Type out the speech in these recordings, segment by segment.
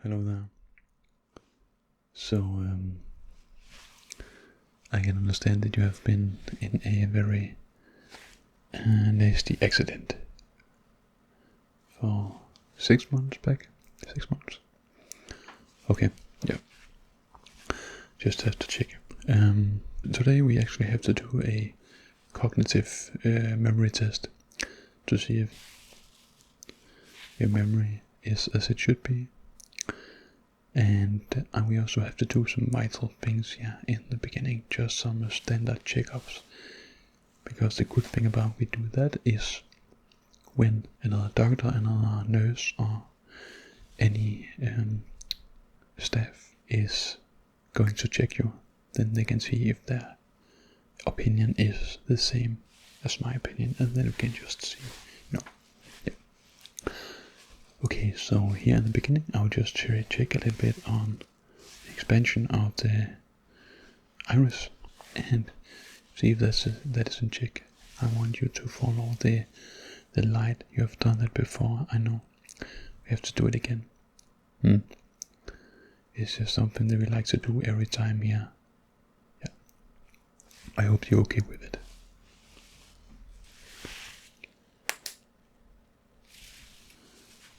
Hello there. So, I can understand that you have been in a very nasty accident for 6 months back. 6 months. Okay, yeah. Just have to check. Today we actually have to do a cognitive memory test to see if your memory is as it should be. And we also have to do some vital things here in the beginning, just some standard checkups. Because the good thing about we do that is when another doctor, another nurse, or any staff is going to check you, then they can see if their opinion is the same as my opinion, and then we can just see, yeah. Okay, so here in the beginning, I'll just cherry check a little bit on the expansion of the iris and see if that is in check. I want you to follow the light. You have done that before, I know. We have to do it again. It's just something that we like to do every time here. Yeah. I hope you're okay with it.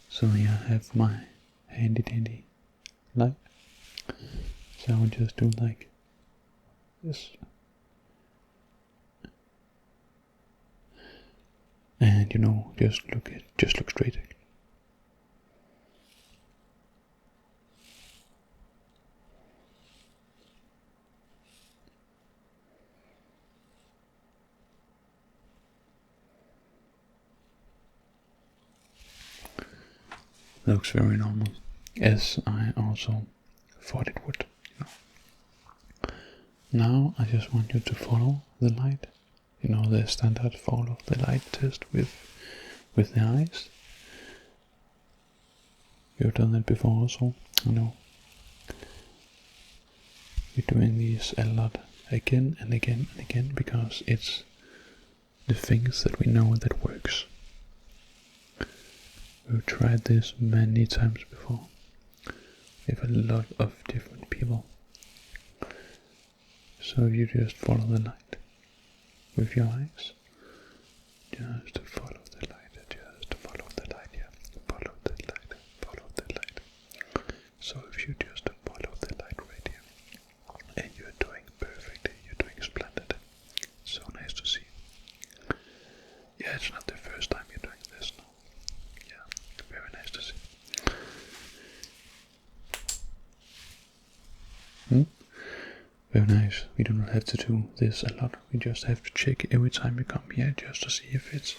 So here I have my handy dandy light. So I will just do like this. And just look straight. Looks very normal, as I also thought it would. Now I just want you to follow the light. The standard follow the light test with the eyes. You've done that before also, I know. We're doing these a lot again and again and again because it's the things that we know that works. We've tried this many times before with a lot of different people. So you just follow the light with your eyes. Just follow the light, yeah. Follow the light. So if you just follow the light right here, and you're doing perfect, you're doing splendid. So nice to see. Yeah, it's not the first time you're doing this now. Yeah, very nice to see. Very nice. We do not have to do this a lot. We just have to check every time we come here just to see if it's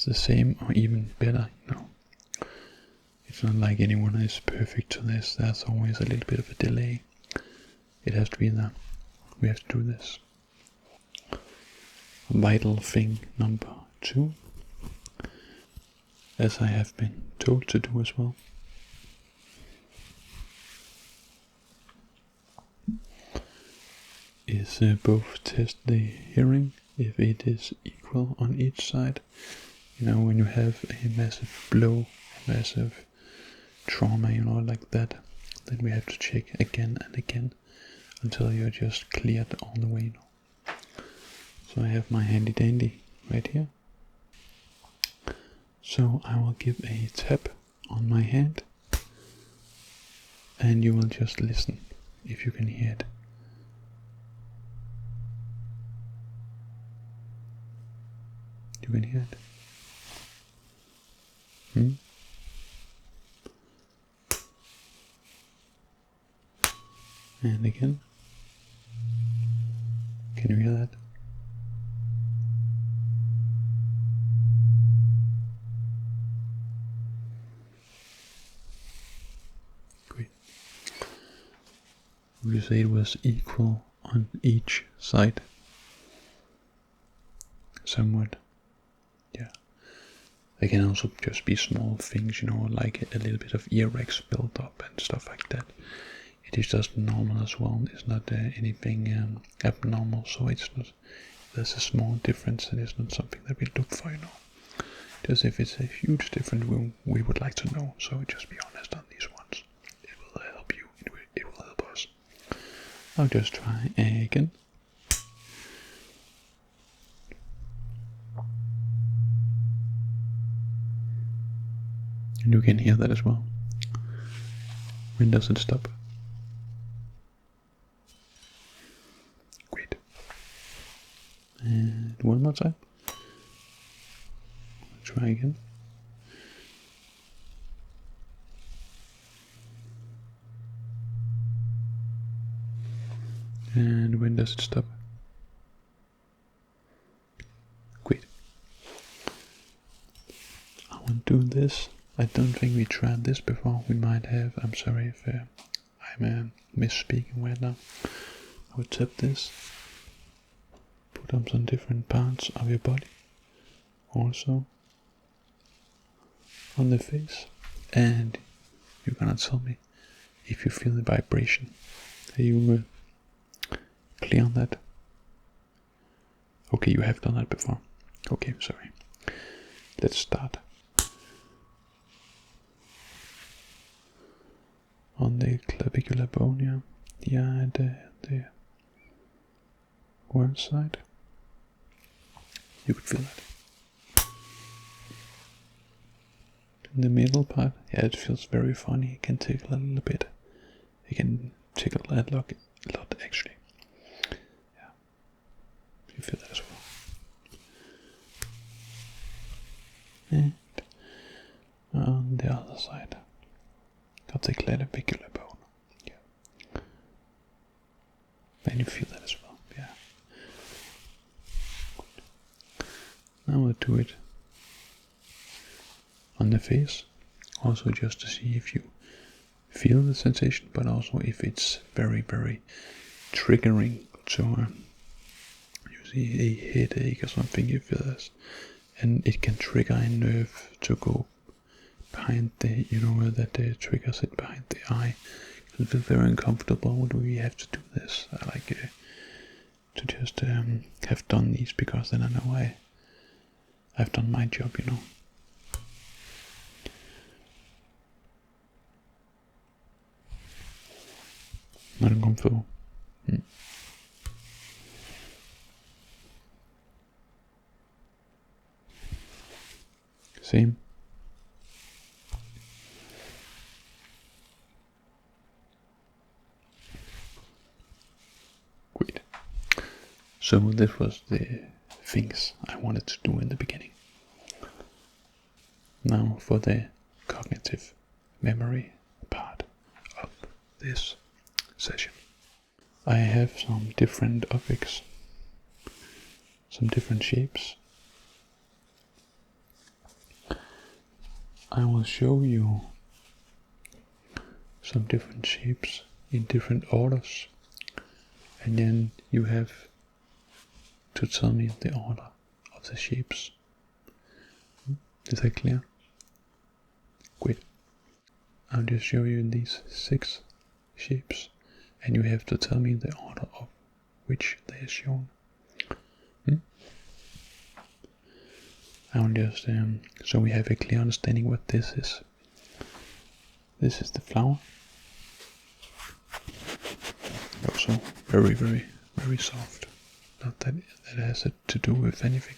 the same or even better, It's not like anyone is perfect to this. There's always a little bit of a delay. It has to be there. We have to do this. Vital thing number 2, as I have been told to do as well, is both test the hearing, if it is equal on each side. When you have a massive blow, a massive trauma, like that, then we have to check again and again until you're just cleared all the way. So I have my handy dandy right here. So I will give a tap on my hand and you will just listen if you can hear it. You can hear it? And again. Can you hear that? Great. Would you say it was equal on each side? Somewhat. Yeah. They can also just be small things, like a little bit of earwax built up and stuff like that. It is just normal as well. It's not anything abnormal, so it's not. There's a small difference, and it's not something that we look for, Just if it's a huge difference, we would like to know. So just be honest on these ones. I'll just try again. And you can hear that as well. When does it stop? Great. And one more time. Try again. And when does it stop? Great. I want to do this. I don't think we tried this before. We might have. I'm sorry if I'm misspeaking right now. I would tap this. Put on some different parts of your body. Also on the face. And you're gonna tell me if you feel the vibration. Are you clear on that? Okay, you have done that before. Okay, sorry. Let's start. On the clavicular bone, yeah, the one side. You could feel that. In the middle part, yeah, it feels very funny. It can tickle a little bit. It can tickle a lot actually. Yeah, you feel that as well. And on the other side of the clavicular bone, yeah, and you feel that as well. Yeah. Now we'll do it on the face, also just to see if you feel the sensation, but also if it's very, very triggering to you see a headache or something, you feel this, and it can trigger a nerve to go behind the, that triggers it behind the eye. It feels very uncomfortable when we have to do this. I like to just have done these, because then I know I've done my job, Not uncomfortable. Same. Great. So this was the things I wanted to do in the beginning. Now for the cognitive memory part of this session. I have some different objects, some different shapes. I will show you some different shapes in different orders, and then you have to tell me the order of the shapes. Is that clear? Great. I'll just show you these 6 shapes, and you have to tell me the order of which they are shown. I'll just so we have a clear understanding what this is. This is the flower. Also very, very, very soft. Not that it has to do with anything.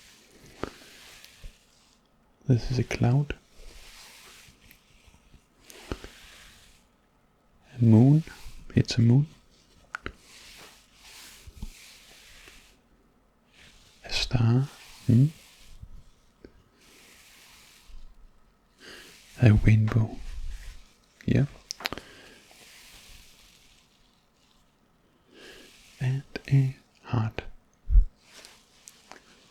This is a cloud. A moon. It's a moon. A star. A rainbow. Yeah. And a heart.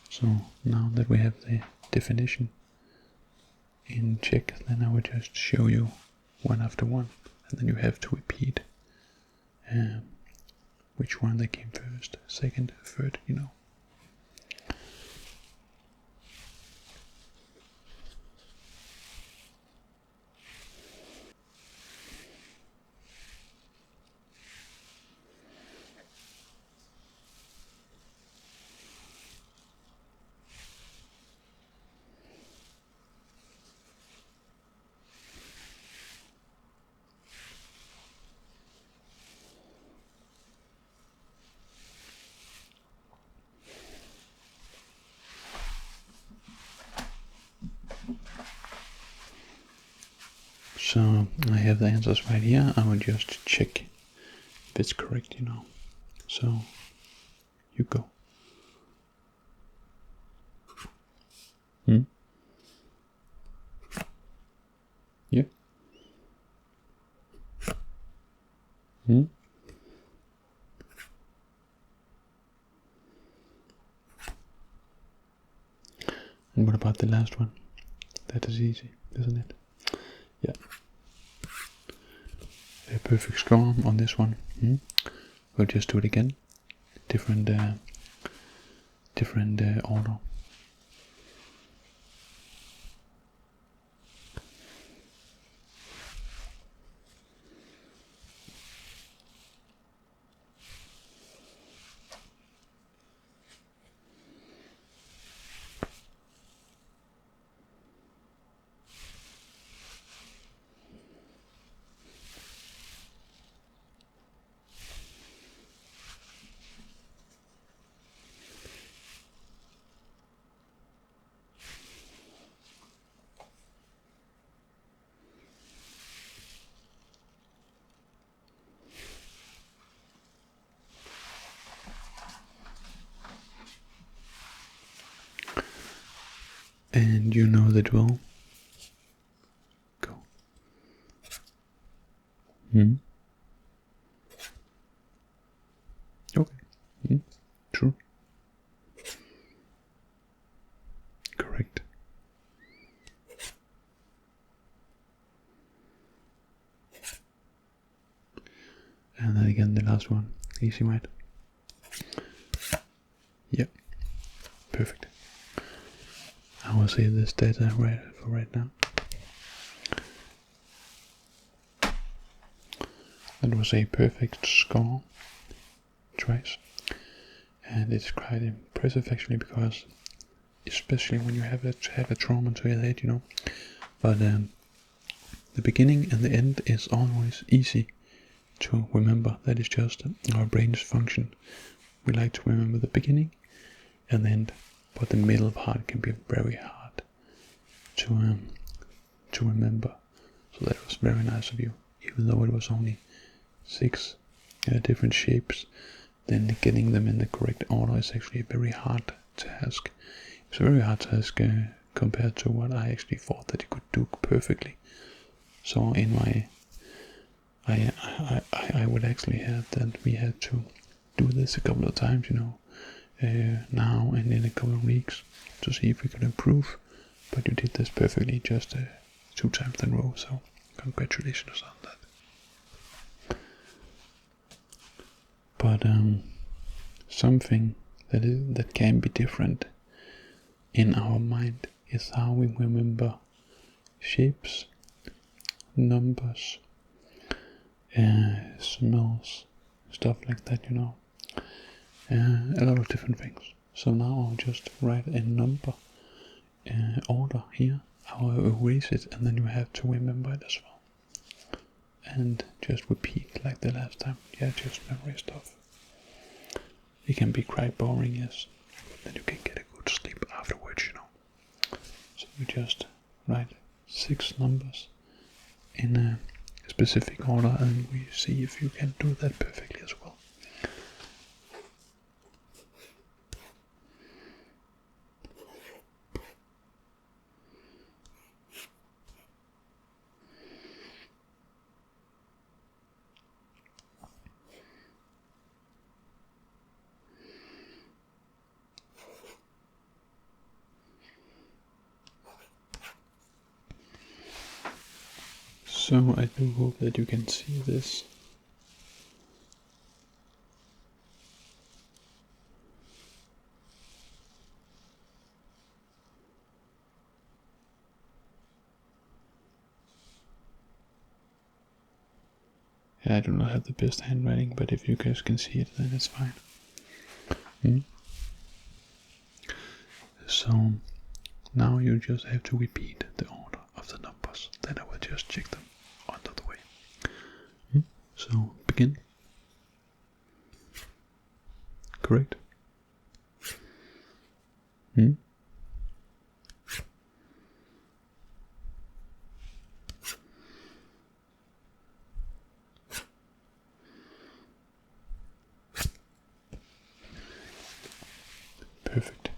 So now that we have the definition in check, then I will just show you one after one, and then you have to repeat which one that came first, second, third, So I have the answers right here. I will just check if it's correct, you know. So you go. Yeah. And what about the last one? That is easy, isn't it? Yeah. A perfect score on this one. We'll just do it again. Different order. And you know the drill. Go. Okay. True. Correct. And then again the last one. Easy, right? Yep. Perfect. I will save this data for right now. That was a perfect score twice, and it's quite impressive actually, because especially when you have a trauma to your head, you know. But the beginning and the end is always easy to remember. That is just our brain's function. We like to remember the beginning and the end, but the middle part can be very hard to remember. So that was very nice of you, even though it was only 6 different shapes. Then getting them in the correct order is actually a very hard task. It's a very hard task compared to what I actually thought that you could do perfectly. So in my, I would actually have that we had to do this a couple of times, you know, now and in a couple of weeks to see if we could improve. But you did this perfectly just 2 times in a row. So congratulations on that. But something that can be different in our mind is how we remember shapes, numbers, smells, stuff like that, you know. A lot of different things. So now I'll just write a number order here. I'll erase it, and then you have to remember it as well. And just repeat like the last time. Yeah, just memory stuff. It can be quite boring, yes. Then you can get a good sleep afterwards, you know. So we just write 6 numbers in a specific order, and we see if you can do that perfectly as well. So I do hope that you can see this. Yeah, I do not have the best handwriting, but if you guys can see it, then it's fine. So now you just have to repeat the order of the numbers. Then I will just check them under the way. So begin. Correct. Perfect.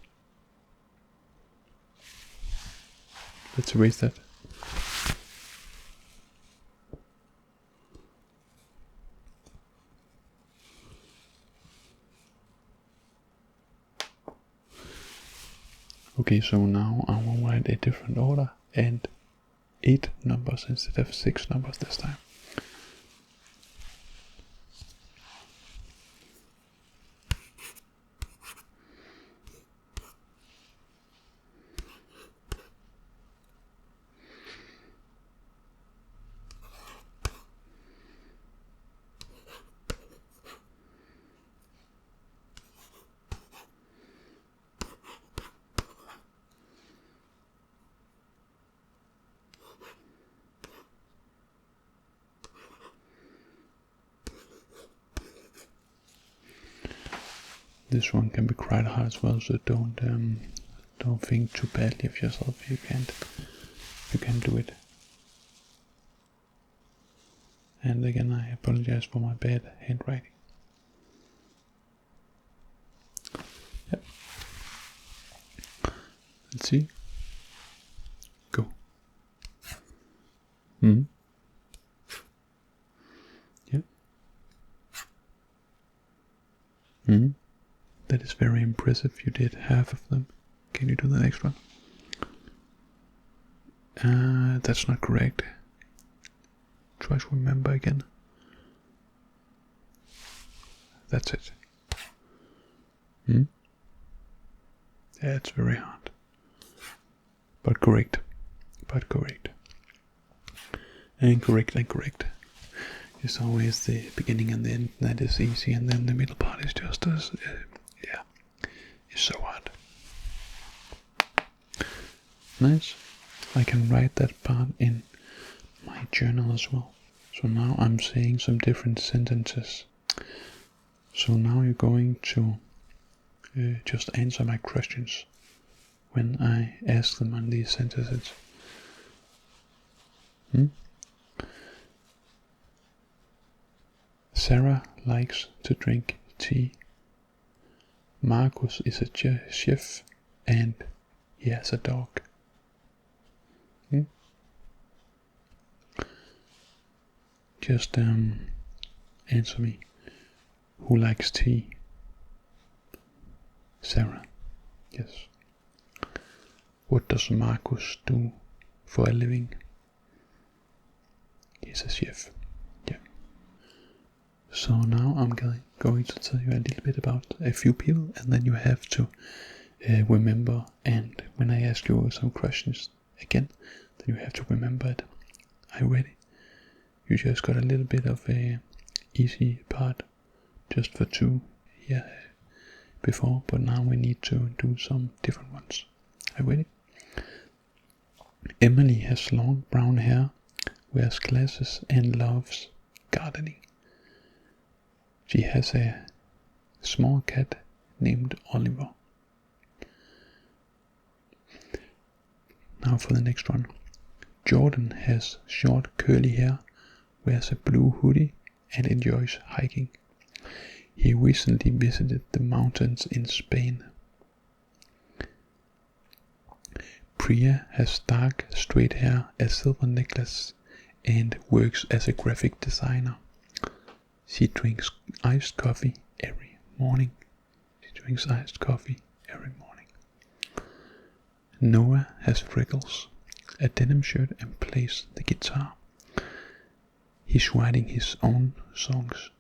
Let's erase that. Okay, so now I will write a different order and 8 numbers instead of 6 numbers this time. This one can be quite hard as well, so don't think too badly of yourself if you can't do it. And again, I apologize for my bad handwriting. Yep. Let's see. Go. Yep. That is very impressive. You did half of them. Can you do the next one? That's not correct. Try to remember again. That's it. Yeah, it's very hard. But correct. And correct. It's always the beginning and the end that is easy, and then the middle part is just as, it's so hard. Nice. I can write that part in my journal as well. So now I'm saying some different sentences. So now you're going to just answer my questions when I ask them on these sentences. Sarah likes to drink tea. Marcus is a chef and he has a dog. Just answer me. Who likes tea? Sarah. Yes. What does Marcus do for a living? He's a chef. Yeah. So now I'm going to tell you a little bit about a few people, and then you have to remember, and when I ask you some questions again, then you have to remember it. Are you ready? You just got a little bit of a easy part just for 2 here before, but now we need to do some different ones. Are you ready? Emily has long brown hair, wears glasses and loves gardening. She has a small cat named Oliver. Now for the next one. Jordan has short curly hair, wears a blue hoodie and enjoys hiking. He recently visited the mountains in Spain. Priya has dark straight hair, a silver necklace and works as a graphic designer. She drinks iced coffee every morning. Noah has freckles, a denim shirt and plays the guitar. He's writing his own songs.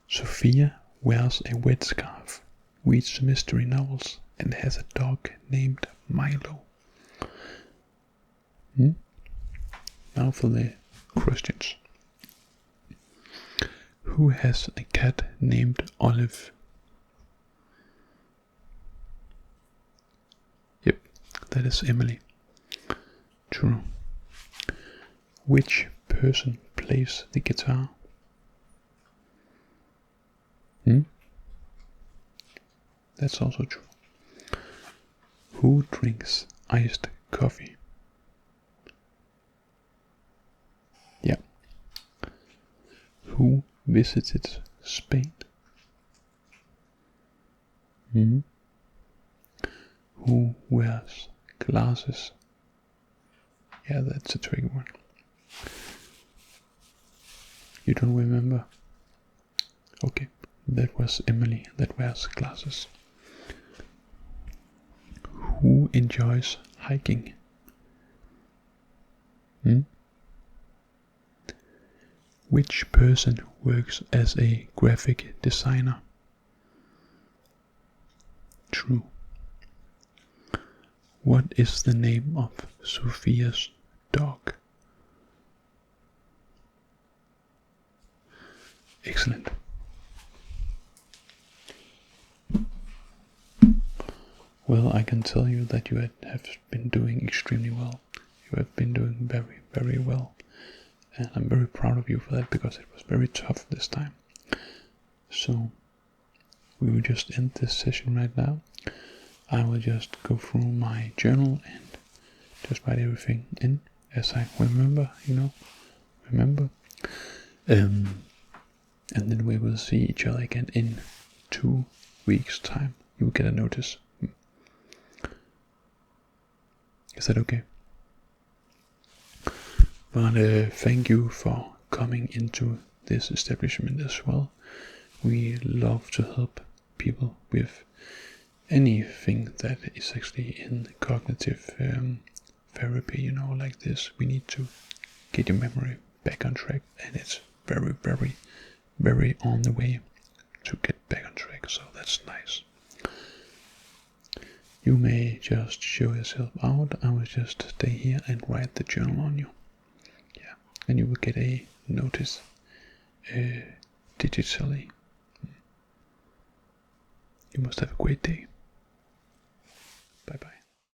Sophia wears a wet scarf, reads mystery novels, and has a dog named Milo. Now for the questions. Who has a cat named Olive? Yep, that is Emily. True. Which person plays the guitar? That's also true. Who drinks iced coffee? Yeah. Who visited Spain? Who wears glasses? Yeah, that's a tricky one. You don't remember? Okay, that was Emily that wears glasses. Who enjoys hiking? Which person works as a graphic designer? True. What is the name of Sophia's dog? Excellent. Well, I can tell you that you have been doing extremely well. You have been doing very, very well. And I'm very proud of you for that, because it was very tough this time. So, we will just end this session right now. I will just go through my journal and just write everything in as I remember, remember. And then we will see each other again in 2 weeks' time. You will get a notice. Is that okay? But thank you for coming into this establishment as well. We love to help people with anything that is actually in cognitive therapy, like this. We need to get your memory back on track, and it's very, very, very on the way to get back on track, so that's nice. You may just show yourself out. I will just stay here and write the journal on you. Yeah, and you will get a notice digitally. You must have a great day. Bye bye.